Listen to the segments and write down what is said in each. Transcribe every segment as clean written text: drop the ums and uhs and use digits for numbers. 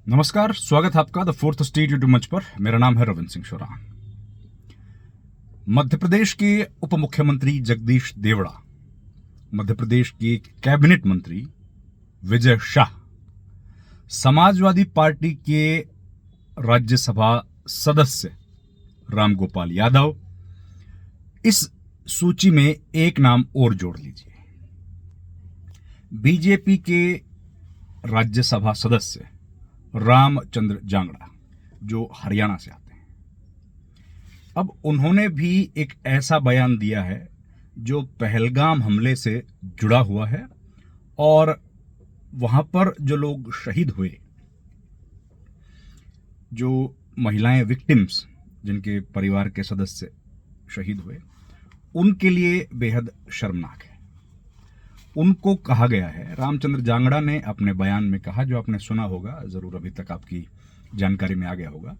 नमस्कार, स्वागत है आपका द फोर्थ स्टेट यूट्यूब मंच पर। मेरा नाम है रविंद्र सिंह शोरा। मध्य प्रदेश के उप मुख्यमंत्री जगदीश देवड़ा, मध्य प्रदेश के कैबिनेट मंत्री विजय शाह, समाजवादी पार्टी के राज्यसभा सदस्य रामगोपाल यादव, इस सूची में एक नाम और जोड़ लीजिए, बीजेपी के राज्यसभा सदस्य रामचंद्र जांगड़ा, जो हरियाणा से आते हैं। अब उन्होंने भी एक ऐसा बयान दिया है जो पहलगाम हमले से जुड़ा हुआ है और वहां पर जो लोग शहीद हुए, जो महिलाएं विक्टिम्स, जिनके परिवार के सदस्य शहीद हुए, उनके लिए बेहद शर्मनाक है। उनको कहा गया है, रामचंद्र जांगड़ा ने अपने बयान में कहा, जो आपने सुना होगा, जरूर अभी तक आपकी जानकारी में आ गया होगा।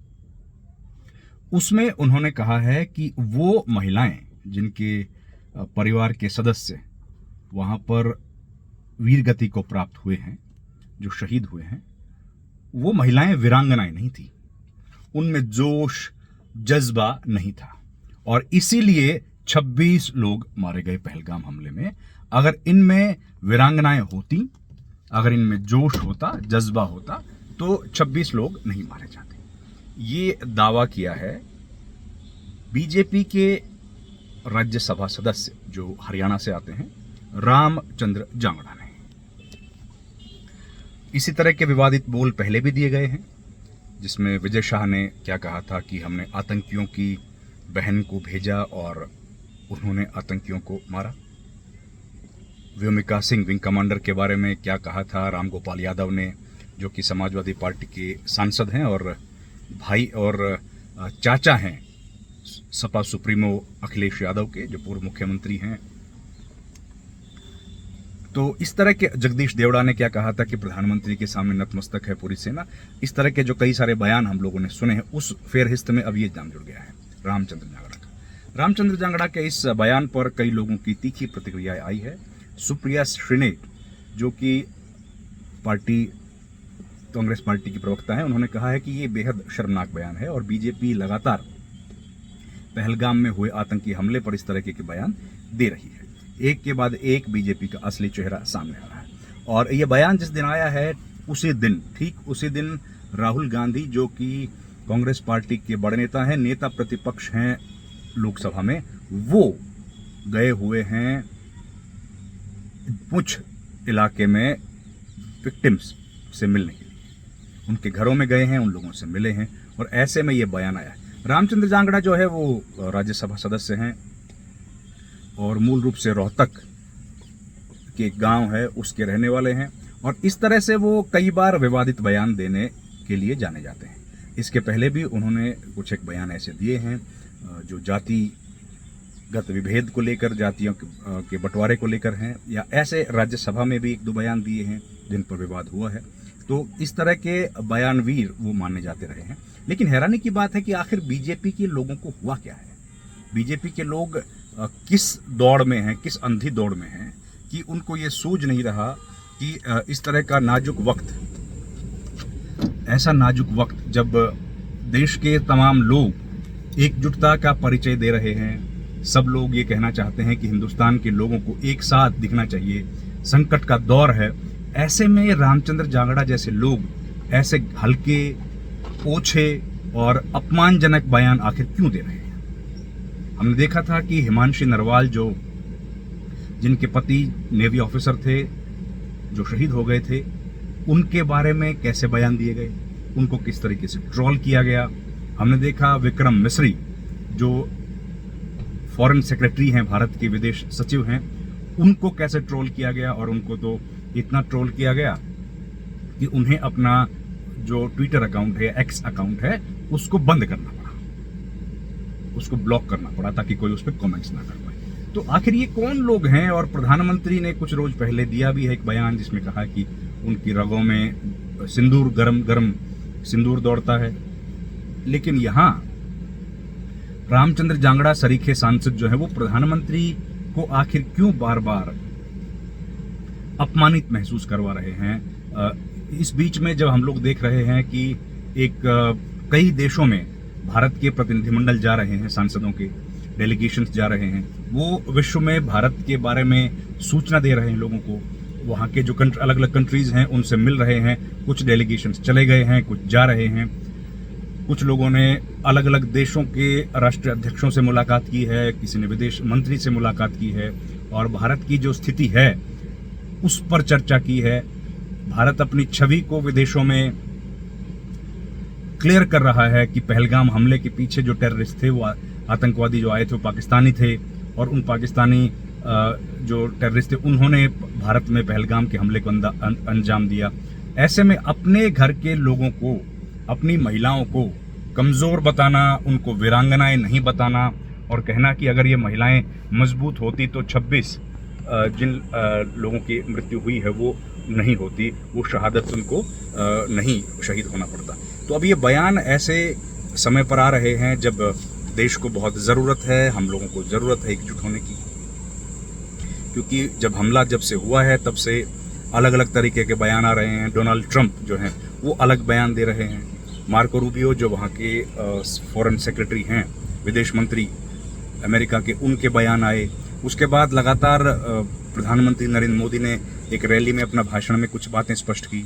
उसमें उन्होंने कहा है कि वो महिलाएं जिनके परिवार के सदस्य वहां पर वीरगति को प्राप्त हुए हैं, जो शहीद हुए हैं, वो महिलाएं वीरांगनाएं नहीं थी, उनमें जोश जज्बा नहीं था और इसीलिए 26 लोग मारे गए पहलगाम हमले में। अगर इनमें वीरांगनाएं होती, अगर इनमें जोश होता, जज्बा होता, तो 26 लोग नहीं मारे जाते। ये दावा किया है बीजेपी के राज्यसभा सदस्य, जो हरियाणा से आते हैं, रामचंद्र जांगड़ा ने। इसी तरह के विवादित बोल पहले भी दिए गए हैं, जिसमें विजय शाह ने क्या कहा था कि हमने आतंकियों की बहन को भेजा और उन्होंने आतंकियों को मारा। व्योमिका सिंह, विंग कमांडर के बारे में क्या कहा था रामगोपाल यादव ने, जो कि समाजवादी पार्टी के सांसद हैं और भाई और चाचा हैं सपा सुप्रीमो अखिलेश यादव के, जो पूर्व मुख्यमंत्री हैं। तो इस तरह के जगदीश देवड़ा ने क्या कहा था कि प्रधानमंत्री के सामने नतमस्तक है पूरी सेना। इस तरह के जो कई सारे बयान हम लोगों ने सुने हैं, उस फेरहिस्त में अब ये नाम जुड़ गया है रामचंद्र जांगड़ा का। रामचंद्र जांगड़ा के इस बयान पर कई लोगों की तीखी प्रतिक्रिया आई है। सुप्रिया श्रीनेट, जो कि कांग्रेस पार्टी की प्रवक्ता है, उन्होंने कहा है कि ये बेहद शर्मनाक बयान है और बीजेपी लगातार पहलगाम में हुए आतंकी हमले पर इस तरह के बयान दे रही है। एक के बाद एक बीजेपी का असली चेहरा सामने आ रहा है और ये बयान जिस दिन आया है, उसी दिन, ठीक उसी दिन, राहुल गांधी, जो कि कांग्रेस पार्टी के बड़े नेता हैं, नेता प्रतिपक्ष हैं लोकसभा में, वो गए हुए हैं पुंछ इलाके में विक्टिम्स से मिलने के लिए। उनके घरों में गए हैं, उन लोगों से मिले हैं और ऐसे में ये बयान आया है। रामचंद्र जांगड़ा जो है वो राज्यसभा सदस्य हैं और मूल रूप से रोहतक के एक गांव है उसके रहने वाले हैं और इस तरह से वो कई बार विवादित बयान देने के लिए जाने जाते हैं। इसके पहले भी उन्होंने कुछ एक बयान ऐसे दिए हैं जो जातिगत विभेद को लेकर, जातियों के बंटवारे को लेकर हैं, या ऐसे राज्यसभा में भी एक दो बयान दिए हैं जिन पर विवाद हुआ है। तो इस तरह के बयानवीर वो माने जाते रहे हैं। लेकिन हैरानी की बात है कि आखिर बीजेपी के लोगों को हुआ क्या है। बीजेपी के लोग किस दौड़ में हैं, किस अंधी दौड़ में हैं कि उनको ये सूझ नहीं रहा कि इस तरह का नाजुक वक्त, ऐसा नाजुक वक्त जब देश के तमाम लोग एकजुटता का परिचय दे रहे हैं, सब लोग ये कहना चाहते हैं कि हिंदुस्तान के लोगों को एक साथ दिखना चाहिए, संकट का दौर है, ऐसे में रामचंद्र जांगड़ा जैसे लोग ऐसे हल्के, ओछे और अपमानजनक बयान आखिर क्यों दे रहे हैं। हमने देखा था कि हिमांशी नरवाल, जो जिनके पति नेवी ऑफिसर थे, जो शहीद हो गए थे, उनके बारे में कैसे बयान दिए गए, उनको किस तरीके से ट्रोल किया गया। हमने देखा विक्रम मिस्री, जो फॉरेन सेक्रेटरी हैं, भारत के विदेश सचिव हैं, उनको कैसे ट्रोल किया गया और उनको तो इतना ट्रोल किया गया कि उन्हें अपना जो ट्विटर अकाउंट है, एक्स अकाउंट है, उसको बंद करना पड़ा, उसको ब्लॉक करना पड़ा ताकि कोई उस पर कमेंट्स ना कर पाए। तो आखिर ये कौन लोग हैं। और प्रधानमंत्री ने कुछ रोज पहले दिया भी है एक बयान, जिसमें कहा कि उनकी रगों में सिंदूर, गरम गरम सिंदूर दौड़ता है। लेकिन यहां रामचंद्र जांगड़ा सरीखे सांसद जो है वो प्रधानमंत्री को आखिर क्यों बार बार अपमानित महसूस करवा रहे हैं। इस बीच में जब हम लोग देख रहे हैं कि एक कई देशों में भारत के प्रतिनिधिमंडल जा रहे हैं, सांसदों के डेलीगेशंस जा रहे हैं, वो विश्व में भारत के बारे में सूचना दे रहे हैं लोगों को। वहाँ के जो अलग अलग कंट्रीज हैं उनसे मिल रहे हैं। कुछ डेलीगेशंस चले गए हैं, कुछ जा रहे हैं। कुछ लोगों ने अलग अलग देशों के राष्ट्रीय अध्यक्षों से मुलाकात की है, किसी ने विदेश मंत्री से मुलाकात की है और भारत की जो स्थिति है उस पर चर्चा की है। भारत अपनी छवि को विदेशों में क्लियर कर रहा है कि पहलगाम हमले के पीछे जो टेररिस्ट थे, वो आतंकवादी जो आए थे वो पाकिस्तानी थे और उन पाकिस्तानी जो टेररिस्ट थे उन्होंने भारत में पहलगाम के हमले को अंजाम दिया। ऐसे में अपने घर के लोगों को, अपनी महिलाओं को कमज़ोर बताना, उनको वीरांगनाएं नहीं बताना और कहना कि अगर ये महिलाएं मजबूत होती तो 26 जिन लोगों की मृत्यु हुई है वो नहीं होती, वो शहादत उनको नहीं शहीद होना पड़ता। तो अब ये बयान ऐसे समय पर आ रहे हैं जब देश को बहुत ज़रूरत है, हम लोगों को ज़रूरत है एकजुट होने की, क्योंकि जब हमला जब से हुआ है तब से अलग अलग तरीके के बयान आ रहे हैं। डोनाल्ड ट्रंप जो हैं वो अलग बयान दे रहे हैं। मार्को रूबियो जो वहाँ के फॉरेन सेक्रेटरी हैं, विदेश मंत्री अमेरिका के, उनके बयान आए। उसके बाद लगातार प्रधानमंत्री नरेंद्र मोदी ने एक रैली में अपना भाषण में कुछ बातें स्पष्ट की।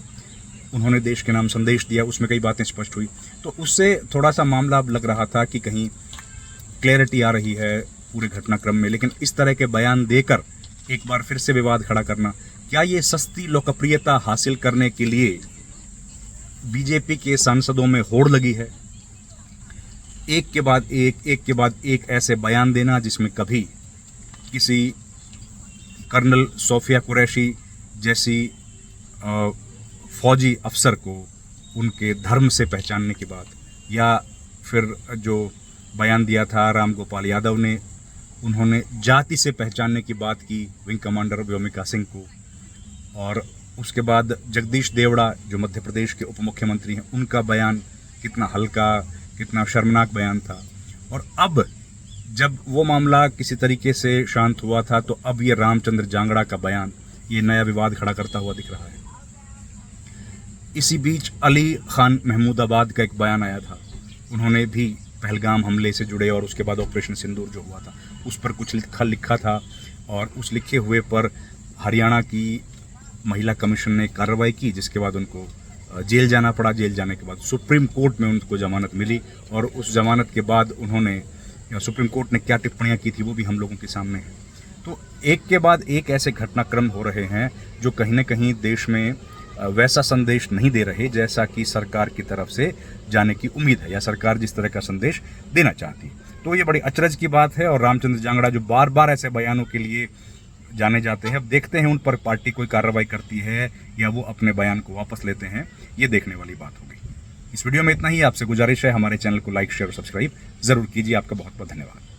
उन्होंने देश के नाम संदेश दिया, उसमें कई बातें स्पष्ट हुई। तो उससे थोड़ा सा मामला अब लग रहा था कि कहीं क्लैरिटी आ रही है पूरे घटनाक्रम में। लेकिन इस तरह के बयान देकर एक बार फिर से विवाद खड़ा करना, क्या ये सस्ती लोकप्रियता हासिल करने के लिए बीजेपी के सांसदों में होड़ लगी है? एक के बाद एक ऐसे बयान देना जिसमें कभी किसी कर्नल सोफिया कुरैशी जैसी फौजी अफसर को उनके धर्म से पहचानने की बात, या फिर जो बयान दिया था राम गोपाल यादव ने, उन्होंने जाति से पहचानने की बात की विंग कमांडर व्योमिका सिंह को। और उसके बाद जगदीश देवड़ा जो मध्य प्रदेश के उप मुख्यमंत्री हैं, उनका बयान कितना हल्का, कितना शर्मनाक बयान था। और अब जब वो मामला किसी तरीके से शांत हुआ था तो अब ये रामचंद्र जांगड़ा का बयान ये नया विवाद खड़ा करता हुआ दिख रहा है। इसी बीच अली खान महमूदाबाद का एक बयान आया था। उन्होंने भी पहलगाम हमले से जुड़े और उसके बाद ऑपरेशन सिंदूर जो हुआ था उस पर कुछ लिखा था और उस लिखे हुए पर हरियाणा की महिला कमीशन ने कार्रवाई की, जिसके बाद उनको जेल जाना पड़ा। जेल जाने के बाद सुप्रीम कोर्ट में उनको जमानत मिली और उस जमानत के बाद उन्होंने, सुप्रीम कोर्ट ने क्या टिप्पणियां की थी वो भी हम लोगों के सामने है। तो एक के बाद एक ऐसे घटनाक्रम हो रहे हैं जो कहीं ना कहीं देश में वैसा संदेश नहीं दे रहे जैसा कि सरकार की तरफ से जाने की उम्मीद है, या सरकार जिस तरह का संदेश देना चाहती है। तो ये बड़ी अचरज की बात है। और रामचंद्र जांगड़ा जो बार बार ऐसे बयानों के लिए जाने जाते हैं, अब देखते हैं उन पर पार्टी कोई कार्रवाई करती है या वो अपने बयान को वापस लेते हैं, ये देखने वाली बात होगी। इस वीडियो में इतना ही। आपसे गुजारिश है हमारे चैनल को लाइक, शेयर और सब्सक्राइब जरूर कीजिए। आपका बहुत बहुत धन्यवाद।